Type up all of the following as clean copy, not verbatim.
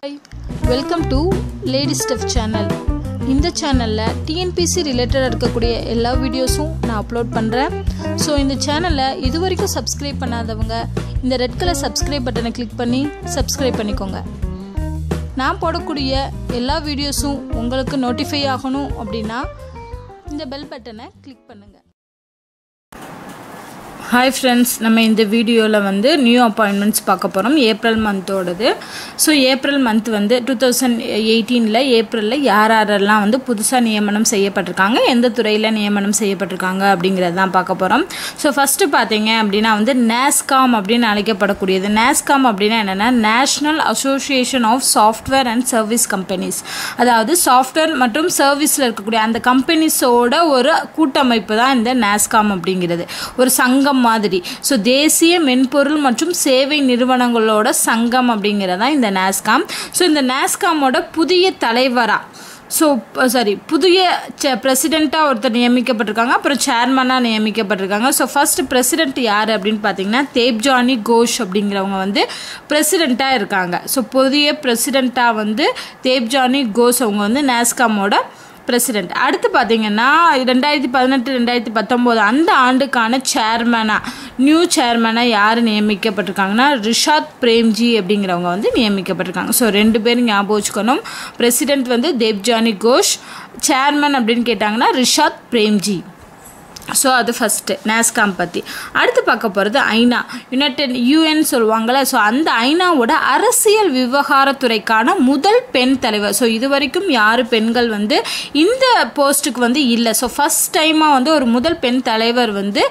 Hi, welcome to Lady Stuff channel. இந்த சேனலில் TNPSC ரிலேட்டடாக இருக்கக்கூடிய எல்லா வீடியோஸும் நான் அப்லோட் பண்ணுறேன். ஸோ இந்த சேனலை இது வரைக்கும் சப்ஸ்கிரைப் பண்ணாதவங்க இந்த ரெட் கலர் சப்ஸ்கிரைப் பட்டனை கிளிக் பண்ணி சப்ஸ்கிரைப் பண்ணிக்கோங்க. நான் போடக்கூடிய எல்லா வீடியோஸும் உங்களுக்கு நோட்டிஃபை ஆகணும் அப்படின்னா இந்த பெல் பட்டனை கிளிக் பண்ணுங்கள். ஹாய் ஃப்ரெண்ட்ஸ், நம்ம இந்த வீடியோவில் வந்து நியூ அப்பாயின்மெண்ட்ஸ் பார்க்க போகிறோம். ஏப்ரல் மந்தோடது. ஸோ ஏப்ரல் மந்த் வந்து 2018 ஏப்ரலில் யாரெல்லாம் வந்து புதுசாக நியமனம் செய்யப்பட்டிருக்காங்க, எந்த துறையில் நியமனம் செய்யப்பட்டிருக்காங்க அப்படிங்கிறது தான் பார்க்க போகிறோம். ஸோ ஃபஸ்ட்டு பார்த்தீங்க அப்படின்னா வந்து நாஸ்காம் அப்படின்னு அழைக்கப்படக்கூடியது. நாஸ்காம் அப்படின்னா என்னென்னா national association of software and service companies. அதாவது சாஃப்ட்வேர் மற்றும் சர்வீஸில் இருக்கக்கூடிய அந்த கம்பெனிஸோட ஒரு கூட்டமைப்பு தான் இந்த நாஸ்காம் அப்படிங்கிறது, ஒரு சங்கம் மாதிரி. ஸோ தேசிய மென்பொருள் மற்றும் சேவை நிறுவனங்களோட சங்கம் அப்படிங்கிறதா இந்த நாஸ்காம். ஸோ இந்த நாஸ்காமோட புதிய தலைவராக புதிய பிரசிடெண்ட்டாக ஒருத்தர் நியமிக்கப்பட்டிருக்காங்க, அப்புறம் சேர்மனாக நியமிக்கப்பட்டிருக்காங்க. ஸோ ஃபர்ஸ்ட் பிரசிடெண்ட் யார் அப்படின்னு பார்த்தீங்கன்னா தேப்ஜானி கோஷ் அப்படிங்கிறவங்க வந்து பிரசிடெண்ட்டாக இருக்காங்க. ஸோ புதிய பிரசிடெண்ட்டாக வந்து தேப்ஜானி கோஷ் அவங்க வந்து நாஸ்காமோட பிரசிடெண்ட். அடுத்து பார்த்தீங்கன்னா 2018-2019 அந்த ஆண்டுக்கான நியூ சேர்மனாக யார் நியமிக்கப்பட்டிருக்காங்கன்னா ரிஷாத் பிரேம்ஜி அப்படிங்கிறவங்க வந்து நியமிக்கப்பட்டிருக்காங்க. ஸோ ரெண்டு பேரும் ஞாபகம் வச்சுக்கணும். பிரசிடெண்ட் வந்து தேப்ஜானி கோஷ், சேர்மன் அப்படின்னு கேட்டாங்கன்னா ரிஷாத் பிரேம்ஜி. ஸோ அது ஃபஸ்ட்டு நாஸ்காம் பற்றி. அடுத்து பார்க்க போகிறது ஐநா, யூஎன் சொல்லுவாங்கள்ல. ஸோ அந்த ஐநாவோட அரசியல் விவகாரத்துறைக்கான முதல் பெண் தலைவர். ஸோ இது வரைக்கும் யார் பெண்கள் வந்து இந்த போஸ்ட்டுக்கு வந்து இல்லை. ஸோ ஃபஸ்ட் டைமாக வந்து ஒரு முதல் பெண் தலைவர் வந்து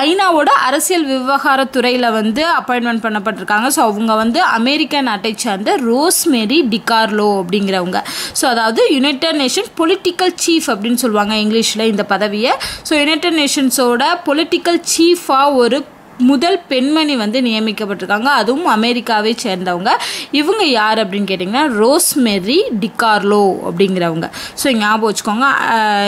ஐநாவோட அரசியல் விவகாரத்துறையில் வந்து அப்பாயின்மெண்ட் பண்ணப்பட்டிருக்காங்க. ஸோ அவங்க வந்து அமெரிக்க நாட்டை சேர்ந்த ரோஸ்மேரி டிகார்லோ அப்படிங்கிறவங்க. ஸோ அதாவது யுனைடெட் நேஷன் பொலிட்டிக்கல் சீஃப் அப்படின்னு சொல்லுவாங்க இங்கிலீஷில் இந்த பதவியை. ஸோ யுனைடெட் நேஷன்ஸோட பொலிட்டிக்கல் சீஃபாக ஒரு முதல் பெண்மணி வந்து நியமிக்கப்பட்டிருக்காங்க, அதுவும் அமெரிக்காவை சேர்ந்தவங்க. இவங்க யார் அப்படின்னு கேட்டிங்கன்னா ரோஸ்மேரி டிகார்லோ அப்படிங்கிறவங்க. ஸோ ஞாபகம் வச்சுக்கோங்க,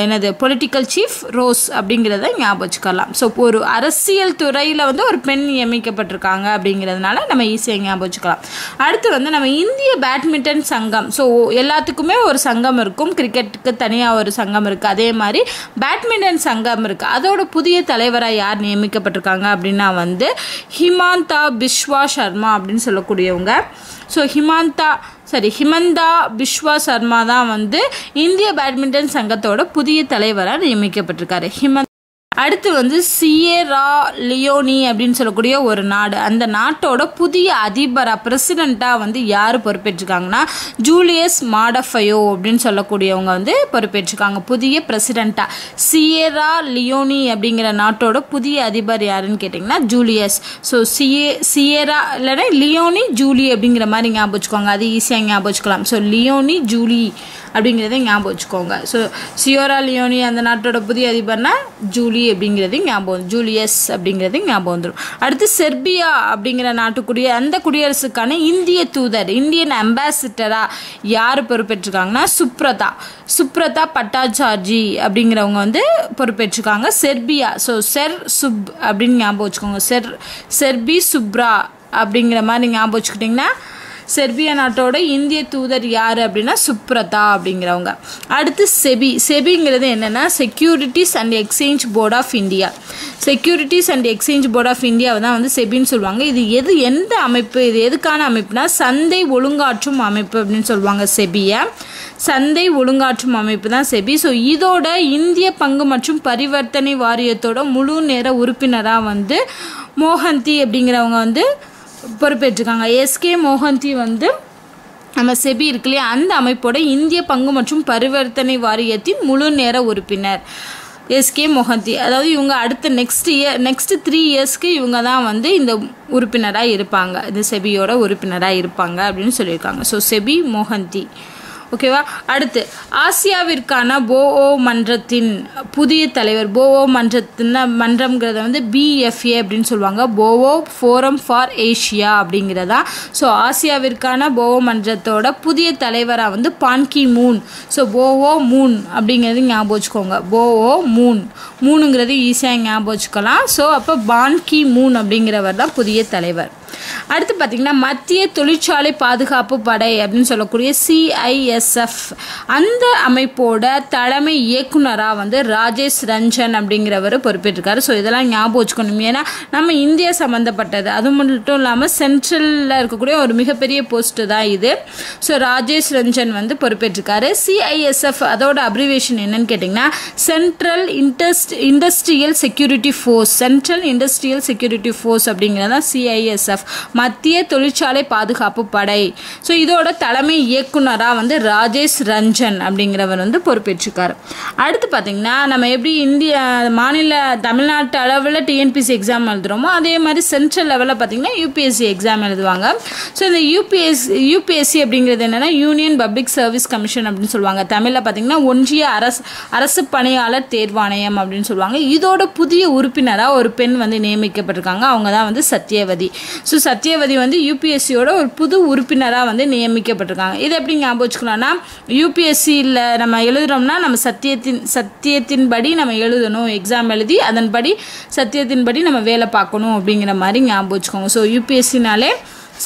என்னது பொலிட்டிக்கல் சீஃப் ரோஸ் அப்படிங்கிறத ஞாபகம் வச்சுக்கலாம். ஸோ ஒரு அரசியல் துறையில் வந்து ஒரு பெண் நியமிக்கப்பட்டிருக்காங்க அப்படிங்கிறதுனால நம்ம ஈஸியாக ஞாபகம் வச்சுக்கலாம். அடுத்து வந்து நம்ம இந்திய பேட்மிண்டன் சங்கம். ஸோ எல்லாத்துக்குமே ஒரு சங்கம் இருக்கும், கிரிக்கெட்டுக்கு தனியாக ஒரு சங்கம் இருக்குது, அதே மாதிரி பேட்மிண்டன் சங்கம் இருக்குது. அதோட புதிய தலைவராக யார் நியமிக்கப்பட்டிருக்காங்க அப்படின்னா வந்து ஹிமந்தா பிஸ்வா சர்மா அப்படின்னு சொல்லக்கூடியவங்க. ஸோ ஹிமந்தா பிஸ்வா சர்மா தான் வந்து இந்திய பேட்மிண்டன் சங்கத்தோட புதிய தலைவராக நியமிக்கப்பட்டிருக்காரு. அடுத்து வந்து சியரா லியோனி அப்படின்னு சொல்லக்கூடிய ஒரு நாடு, அந்த நாட்டோட புதிய அதிபராக பிரசிடெண்ட்டாக வந்து யார் பொறுப்பேற்றிருக்காங்கன்னா ஜூலியஸ் மாடஃபயோ அப்படின்னு சொல்லக்கூடியவங்க வந்து பொறுப்பேற்றிருக்காங்க புதிய பிரசிடெண்ட்டாக. சியரா லியோனி அப்படிங்கிற நாட்டோட புதிய அதிபர் யாருன்னு கேட்டிங்கன்னா ஜூலியஸ். ஸோ சியரா இல்லைன்னா லியோனி ஜூலி அப்படிங்கிற மாதிரி ஞாபகம் வச்சுக்கோங்க, அது ஈஸியாக ஞாபகம் வச்சுக்கலாம். ஸோ லியோனி ஜூலி அப்படிங்கிறத ஞாபகம் வச்சுக்கோங்க. ஸோ சியோரா லியோனி அந்த நாட்டோட புதிய அதிபர்னா ஜூலி அப்படிங்கிறது ஞாபகம், ஜூலியஸ் அப்படிங்கிறது ஞாபகம் வந்துடும். அடுத்து செர்பியா அப்படிங்கிற நாட்டுக்குரிய அந்த குடியரசுக்கான இந்திய தூதர், இந்தியன் அம்பாசிடராக யார் பொறுப்பேற்றிருக்காங்கன்னா சுப்ரதா பட்டாச்சார்ஜி அப்படிங்கிறவங்க வந்து பொறுப்பேற்றிருக்காங்க செர்பியா. ஸோ சுப் அப்படின்னு ஞாபகம் வச்சுக்கோங்க, செர்பி சுப்ரா அப்படிங்கிற மாதிரி ஞாபகம் வச்சுக்கிட்டிங்கன்னா செர்பியா நாட்டோட இந்திய தூதர் யார் அப்படின்னா சுப்ரதா அப்படிங்கிறவங்க. அடுத்து செபிங்கிறது என்னென்னா securities and exchange board of India. Securities and exchange board of இந்தியாவை தான் வந்து செபின்னு சொல்லுவாங்க. இது எந்த அமைப்பு, இது எதுக்கான அமைப்புனா சந்தை ஒழுங்காற்றும் அமைப்பு அப்படின்னு சொல்லுவாங்க செபியை. சந்தை ஒழுங்காற்றும் அமைப்பு தான் செபி. ஸோ இதோட இந்திய பங்கு மற்றும் பரிவர்த்தனை வாரியத்தோட முழு நேர உறுப்பினராக வந்து மோஹந்தி அப்படிங்கிறவங்க வந்து பொறுப்பேற்றிருக்காங்க. எஸ்கே மோஹந்தி வந்து நம்ம செபி இருக்கு இல்லையா, அந்த அமைப்போட இந்திய பங்கு மற்றும் பரிவர்த்தனை வாரியத்தின் முழு நேர உறுப்பினர் எஸ்கே மோஹந்தி. அதாவது இவங்க அடுத்த நெக்ஸ்ட் 3 இயர்ஸ்க்கு இவங்க தான் வந்து இந்த உறுப்பினராக இருப்பாங்க, இந்த செபியோட உறுப்பினராக இருப்பாங்க அப்படின்னு சொல்லியிருக்காங்க. So SEBI Mohanty. ஓகேவா. அடுத்து ஆசியாவிற்கான போஓ மன்றத்தின் புதிய தலைவர். போஓ மன்றம்ங்கிறத வந்து பிஎஃப்ஏ அப்படின்னு சொல்லுவாங்க, போஓ ஃபோரம் ஃபார் ஏஷியா அப்படிங்கிறதா. ஸோ ஆசியாவிற்கான போஓ மன்றத்தோட புதிய தலைவராக வந்து பான்கி மூன். ஸோ போஓ மூன் அப்படிங்கிறது ஞாபகம் வச்சுக்கோங்க, போஓ மூணுங்கிறது ஈஸியாக ஞாபகம் வச்சுக்கலாம். ஸோ அப்போ பான்கி மூன் அப்படிங்கிறவர் தான் புதிய தலைவர். அடுத்து பார்த்திங்கன்னா மத்திய தொழிற்சாலை பாதுகாப்பு படை அப்படின்னு சொல்லக்கூடிய CISF அந்த அமைப்போட தலைமை இயக்குனராக வந்து ராஜேஷ் ரஞ்சன் அப்படிங்கிறவர் பொறுப்பேற்றிருக்காரு. ஸோ இதெல்லாம் ஞாபகம் வச்சுக்கணும். ஏன்னா நம்ம இந்தியா சம்மந்தப்பட்டது, அது மட்டும் இல்லாமல் சென்ட்ரலில் இருக்கக்கூடிய ஒரு மிகப்பெரிய போஸ்ட்டு தான் இது. ஸோ ராஜேஷ் ரஞ்சன் வந்து பொறுப்பேற்றிருக்காரு. CISF அதோட அப்ரிவேஷன் என்னன்னு கேட்டிங்கன்னா central industrial security force. Central industrial security force அப்படிங்கிறதா CISF, மத்திய தொழிற்சாலை பாதுகாப்பு படை. ஸோ இதோட தலைமை இயக்குனராக வந்து ராஜேஷ் ரஞ்சன் அப்படிங்கிறவர் வந்து பொறுப்பேற்றிருக்காரு. அடுத்து பார்த்திங்கன்னா நம்ம எப்படி இந்தியா மாநில தமிழ்நாட்டு அளவில் TNPSC எக்ஸாம் எழுதுகிறோமோ அதே மாதிரி சென்ட்ரல் லெவலில் பார்த்திங்கன்னா UPSC எக்ஸாம் எழுதுவாங்க. ஸோ இந்த UPSC அப்படிங்கிறது என்னென்னா யூனியன் பப்ளிக் சர்வீஸ் கமிஷன் அப்படின்னு சொல்லுவாங்க. தமிழில் பார்த்திங்கன்னா ஒன்றிய அரசு பணியாளர் தேர்வாணையம் அப்படின்னு சொல்லுவாங்க. இதோட புதிய உறுப்பினராக ஒரு பெண் வந்து நியமிக்கப்பட்டிருக்காங்க. அவங்க தான் வந்து சத்யவதி. ஸோ சத்யவதி வந்து UPSCயோட ஒரு புது உறுப்பினராக வந்து நியமிக்கப்பட்டிருக்காங்க. இதை எப்படி ஞாபகம் வச்சுக்கலாம்னா UPSCயில் நம்ம எழுதுகிறோம்னா நம்ம சத்தியத்தின்படி நம்ம எழுதணும், எக்ஸாம் எழுதி அதன்படி சத்தியத்தின்படி நம்ம வேலை பார்க்கணும் அப்படிங்கிற மாதிரி ஞாபகம் வச்சுக்கோங்க. ஸோ UPSCனாலே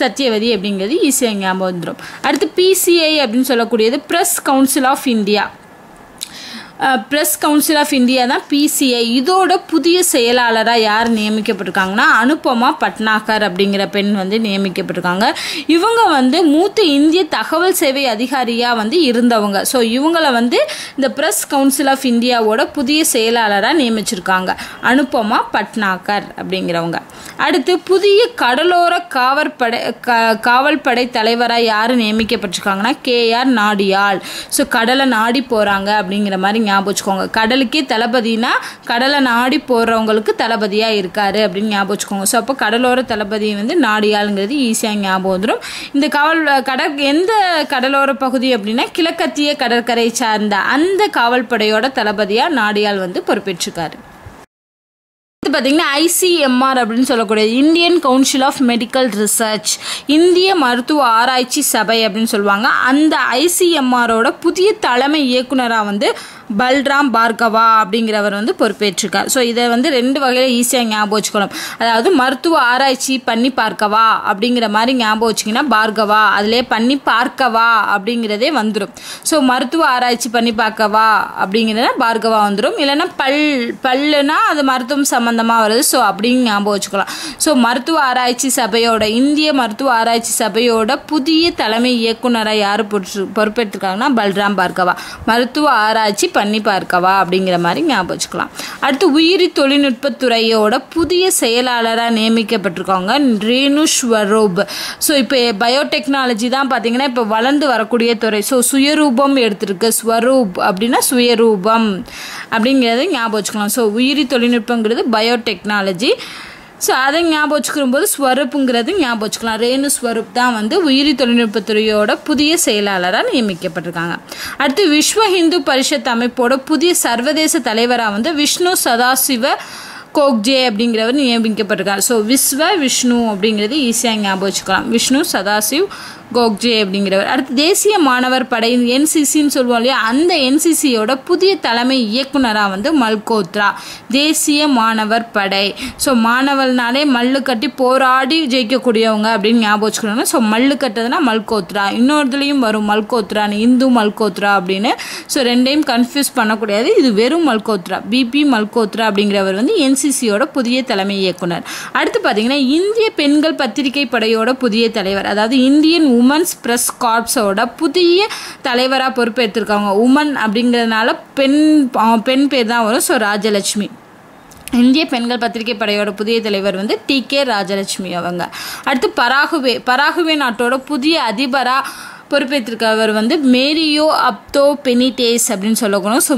சத்யவதி அப்படிங்கிறது ஈஸியாக ஞாபகம் வந்துடும். அடுத்து PCI அப்படின்னு சொல்லக்கூடியது press council of India. Press council of India தான் PCI. இதோட புதிய செயலாளராக யார் நியமிக்கப்பட்டிருக்காங்கன்னா அனுபமா பட்னாகர் அப்படிங்கிற பெண் வந்து நியமிக்கப்பட்டிருக்காங்க. இவங்க வந்து மூத்த இந்திய தகவல் சேவை அதிகாரியாக வந்து இருந்தவங்க. ஸோ இவங்களை வந்து இந்த ப்ரெஸ் கவுன்சில் ஆஃப் இந்தியாவோட புதிய செயலாளராக நியமிச்சிருக்காங்க, அனுபமா பட்னாகர் அப்படிங்கிறவங்க. அடுத்து புதிய கடலோர காவல்படை தலைவராக யார் நியமிக்கப்பட்டிருக்காங்கன்னா KR நாடியால். ஸோ கடலை நாடி போகிறாங்க அப்படிங்கிற மாதிரி ஞாபகம் வச்சுக்கோங்க. கடலுக்கே தளபதினா கடலை நாடி போடுறவங்களுக்கு தளபதியாக இருக்காரு அப்படின்னு ஞாபகம் வச்சுக்கோங்க. ஸோ அப்போ கடலோர தளபதி வந்து நாடியாளுங்கிறது ஈஸியாக ஞாபகம் வந்துடும். இந்த எந்த கடலோர பகுதி அப்படின்னா கிழக்கத்திய கடற்கரை சார்ந்த அந்த காவல்படையோட தளபதியாக நாடியால் வந்து பொறுப்பேற்றிருக்காரு. பார்த்தீங்கன்னா ICMR அப்படின்னு சொல்லக்கூடிய Indian council of medical research, இந்திய மருத்துவ ஆராய்ச்சி சபை அப்படின்னு சொல்லுவாங்க. அந்த ICMRோட புதிய தலைமை இயக்குனராக வந்து பல்ராம் பார்கவா அப்படிங்கிறவர் வந்து பொறுப்பேற்றிருக்கார். ஸோ இதை வந்து ரெண்டு வகையில் ஈஸியாக ஞாபகம் வச்சுக்கணும். அதாவது மருத்துவ ஆராய்ச்சி பண்ணி பார்க்கவா அப்படிங்கிற மாதிரி ஞாபகம் வச்சிங்கன்னா பார்கவா, அதிலே பண்ணி பார்க்கவா அப்படிங்கிறதே வந்துடும். ஸோ மருத்துவ ஆராய்ச்சி பண்ணி பார்க்கவா அப்படிங்கிறத பார்கவா வந்துடும். இல்லைன்னா பல்லுனா அது மருத்துவம் சம்பந்தமாக வருது. ஸோ அப்படின்னு ஞாபகம் வச்சுக்கலாம். ஸோ மருத்துவ ஆராய்ச்சி சபையோட இந்திய மருத்துவ ஆராய்ச்சி சபையோட புதிய தலைமை இயக்குனராக யார் பொறுப்பேற்றிருக்காங்கன்னா பல்ராம் பார்கவா, மருத்துவ ஆராய்ச்சி பண்ணி பார்க்கவா அப்படிங்கிற மாதிரி ஞாபகம் வச்சுக்கலாம். அடுத்து உயிரி தொழில்நுட்பத்துறையோட புதிய செயலாளராக நியமிக்கப்பட்டிருக்காங்க ரேணு ஸ்வரூப். ஸோ இப்போ பயோடெக்னாலஜி தான் பார்த்தீங்கன்னா இப்போ வளர்ந்து வரக்கூடிய துறை. ஸோ சுயரூபம் எடுத்திருக்கு, ஸ்வரூப் அப்படின்னா சுயரூபம் அப்படிங்கிறத ஞாபகம் வச்சுக்கலாம். ஸோ உயிரி தொழில்நுட்பங்கிறது பயோடெக்னாலஜி. ஸோ அதை ஞாபகம் வச்சுக்கும் போது ஸ்வரூப்புங்கிறது ஞாபகம் வச்சுக்கலாம். ரேணு ஸ்வரூப் தான் வந்து உயிரி தொழில்நுட்பத்துறையோட புதிய செயலாளராக நியமிக்கப்பட்டிருக்காங்க. அடுத்து விஸ்வ ஹிந்து பரிஷத் அமைப்போட புதிய சர்வதேச தலைவராக வந்து விஷ்ணு சதாசிவ கோக்ஜே அப்படிங்கிறவர் நியமிக்கப்பட்டிருக்கார். ஸோ விஷ்ணு அப்படிங்கிறது ஈஸியாக ஞாபகம் வச்சுக்கலாம். விஷ்ணு சதாசிவ் கோக்ஜே அப்படிங்கிறவர். அடுத்து தேசிய மாணவர் படை NCCன்னு சொல்லுவோம் இல்லையா, அந்த NCCயோட புதிய தலைமை இயக்குனராக வந்து மல்கோத்ரா, தேசிய மாணவர் படை. ஸோ மாணவர்னாலே மல்லு கட்டி போராடி ஜெயிக்கக்கூடியவங்க அப்படின்னு ஞாபகம் வச்சுக்கணும். ஸோ மல்லு கட்டுறதுனா மல்கோத்ரா, இன்னொருதுலையும் வரும் மல்கோத்ரான்னு, இந்து மல்கோத்ரா அப்படின்னு. ஸோ ரெண்டையும் கன்ஃபியூஸ் பண்ணக்கூடாது. இது வெறும் மல்கோத்ரா, BP மல்கோத்ரா அப்படிங்கிறவர் வந்து NCCயோட புதிய தலைமை இயக்குனர். அடுத்து பார்த்தீங்கன்னா இந்திய பெண்கள் பத்திரிகை படையோட புதிய தலைவர், அதாவது இந்தியன் உமன்ஸ் பிரஸ் கார்ப்ஸோட புதிய தலைவராக பொறுப்பேற்றிருக்காங்க. உமன் அப்படிங்கிறதுனால பெண் பேர் தான் வரும். ஸோ ராஜலட்சுமி. இந்திய பெண்கள் பத்திரிகை படையோட புதிய தலைவர் வந்து TK ராஜலட்சுமி அவங்க. அடுத்து பராகுவே நாட்டோட புதிய அதிபராக பொறுப்பேற்றிருக்கவர் வந்து மேரியோ அப்தோ பெனிடேஸ் அப்படின்னு சொல்லக்கணும். ஸோ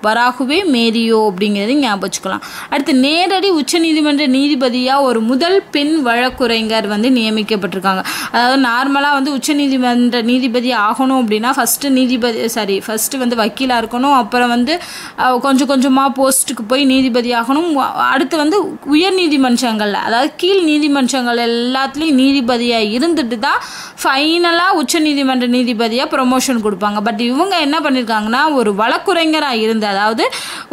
பராகுவே மேரியோ அப்படிங்கிறது ஞாபகம் வச்சுக்கலாம். அடுத்து நேரடி உச்சநீதிமன்ற நீதிபதியாக ஒரு முதல் பெண் வழக்குரைஞர் வந்து நியமிக்கப்பட்டிருக்காங்க. அதாவது நார்மலாக வந்து உச்சநீதிமன்ற நீதிபதி ஆகணும் அப்படின்னா ஃபஸ்ட்டு வந்து வக்கீலாக இருக்கணும், அப்புறம் வந்து கொஞ்சம் கொஞ்சமாக போஸ்ட்டுக்கு போய் நீதிபதி ஆகணும். அடுத்து வந்து உயர் நீதிமன்றங்களில், அதாவது கீழ் நீதிமன்றங்கள் எல்லாத்துலேயும் நீதிபதியாக இருந்துட்டு தான் ஃபைனலாக நீதிமன்ற நீதிபதியாக ப்ரொமோஷன் கொடுப்பாங்க. பட் இவங்க என்ன பண்ணியிருக்காங்கன்னா ஒரு வழக்குரைஞராக இருந்து, அதாவது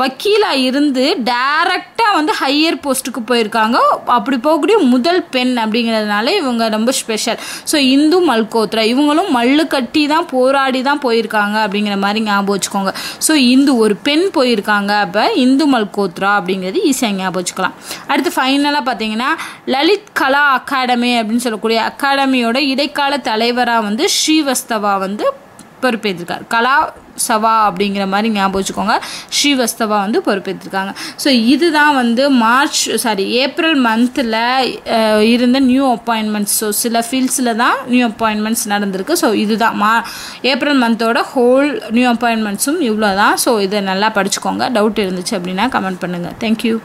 வக்கீலாக இருந்து டைரக்டாக வந்து ஹையர் போஸ்ட்டுக்கு போயிருக்காங்க. அப்படி போகக்கூடிய முதல் பெண் அப்படிங்கிறதுனால இவங்க ரொம்ப ஸ்பெஷல். ஸோ இந்து மல்கோத்ரா இவங்களும் மல்லு கட்டி தான் போராடி தான் போயிருக்காங்க அப்படிங்கிற மாதிரி ஞாபகம் வச்சுக்கோங்க. ஸோ இந்து ஒரு பெண் போயிருக்காங்க, அப்போ இந்து மல்கோத்ரா அப்படிங்கிறது ஈஸியாக ஞாபகம் வச்சுக்கலாம். அடுத்து ஃபைனலாக பார்த்தீங்கன்னா லலித் கலா அகாடமி அப்படின்னு சொல்லக்கூடிய அகாடமியோட இடைக்கால தலைவராக வந்து ஸ்ரீவஸ்தவா வந்து பொறுப்பேற்றிருக்கார். கலா சவா அப்படிங்கிற மாதிரி ஞாபகம் வச்சுக்கோங்க. ஸ்ரீவஸ்தவா வந்து பொறுப்பேற்றிருக்காங்க. ஸோ இதுதான் வந்து ஏப்ரல் மந்தில் இருந்த நியூ அப்பாயின்மெண்ட்ஸ். ஸோ சில ஃபீல்ட்ஸில் தான் நியூ அப்பாயின்மெண்ட்ஸ் நடந்திருக்கு. ஸோ இதுதான் ஏப்ரல் மந்தோட ஹோல் நியூ அப்பாயின்மெண்ட்ஸும் இவ்வளோ தான். ஸோ இதை நல்லா படிச்சுக்கோங்க. டவுட் இருந்துச்சு அப்படின்னா கமெண்ட் பண்ணுங்கள். தேங்க்யூ.